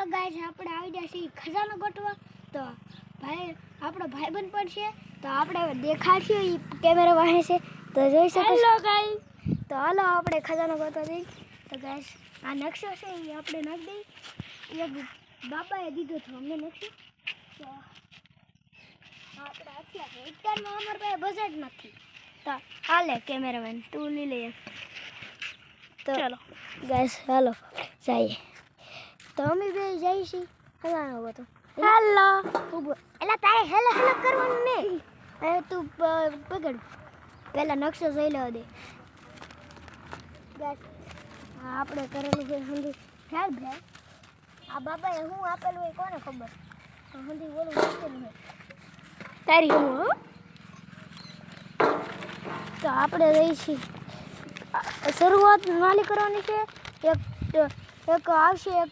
હાલો guys આપણે આવી ગયા છીએ ખજાનો ગોતવા તો ભાઈ આપણો ભાઈબંધ પણ છે તો આપણે દેખાડશે એ કેમેરા વાહે છે તો જોઈ શકો હેલો ગાઈસ તો હાલો આપણે ખજાનો ગોતવા જઈએ તો ગાઈસ આ નકશો છે એ આપણે નાખી દઈએ એક બાપાએ દીધો હતો અમને નકશો તો આપણે અત્યારે અત્યારમાં અમારા પાસે બજેટ નથી તો હાલે કેમેરામેન તું લઈ લે તો ચાલો ગાઈસ હાલો જઈએ તો અમે બે જઈએ છીએ ખજાનો ગોતો હેલો એટલે તારે હેલો હેલો કરવાનું નહીં હવે તું પકડ પહેલા નકશો જોઈ લેવા દે ગાઈસ આપણે કરેલું છે હંધી ખ્યાલ ભાઈ આ બાબાએ હું આપેલું હોય કોને ખબર હંધી બોલું આપેલું હોય તારી હું હો તો આપણે રહી છીએ શરૂઆત નાલી કરવાની છે એક આવશે એક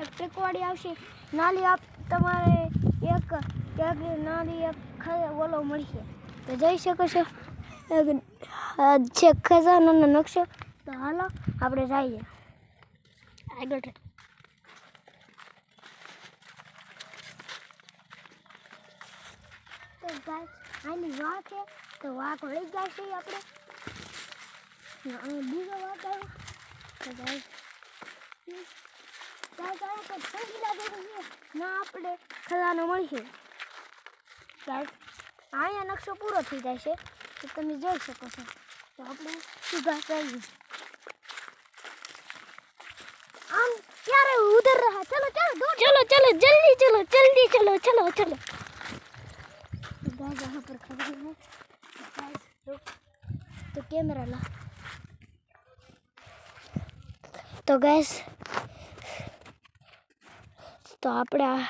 ટકવાડી આવશે નાલી આપ તમારે એક નાલી એક ઓલો મળશે તો જઈ શકો છો છે ખજાનાનો નકશો તો હાલો આપણે જઈએ આગળ તો ગાઈસ આની વાં છે તો વાંક લઈ જાય છે આપણે બીજો વાંક આવ્યો તો ગાઈસ ના આપણે ખજાનો મળશે ગાઈસ અહીંયા નકશો પૂરો થઈ જાય છે તો તમે જોઈ શકો છો તો આપણે સીધા જઈએ આમ ક્યારે ઉધર રહા ચલો ચલો જલ્દી ચલો गाइस यहाँ पर खड़े हैं गाइस रुक तो कैमरा ला तो गाइस तो આપણે આ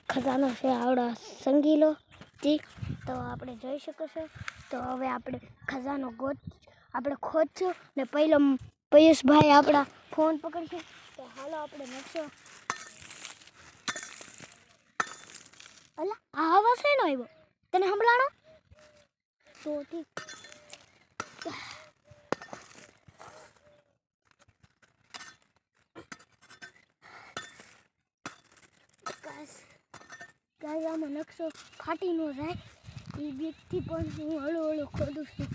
ખજાનો છે આવડા સંગીલો જી તો આપણે જોઈ શકો છો તો હવે આપણે ખજાનો આપણે ખોદશું ને પહેલો પયુષભાઈ આપણા ફોન પકડશે તો હાલો આપણે નકશો અલા આ આવાજ શેનો આવ્યો તને સંભળાણો તો ઠીક ગાઈસ આમાં નકશો ફાટી ન જાય એ બીકથી પણ હું હળો ખોદું છું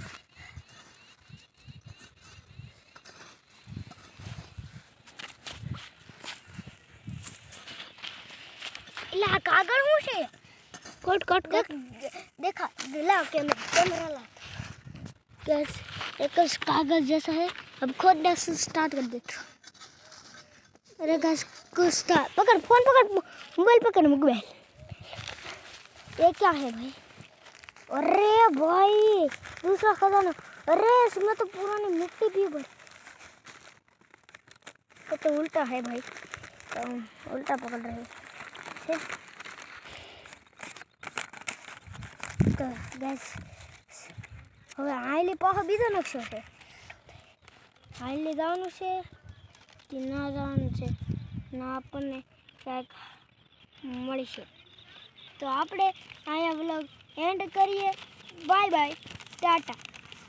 એટલે આ કાગળ શું છે कट देखा लाओ कैमरा ला गैस एक कागज जैसा है अब खोदना स्टार्ट कर देता अरे गैस कुछ पकड़ फोन पकड़ मोबाइल पकड़ मोबाइल ये क्या है भाई अरे भाई दूसरा खजाना अरे इसमें तो पुरानी मिट्टी भी भरी तो उल्टा है भाई तो उल्टा पकड़ रहे हैं तो गैस હવે આઈલી પાછો બીજો નકશો છે આઈલી જવાનું છે કે ના જવાનું છે ના આપણને ક્યાંક મળશે તો આપણે અહીંયા વ્લોગ એન્ડ કરીએ બાય બાય ટાટા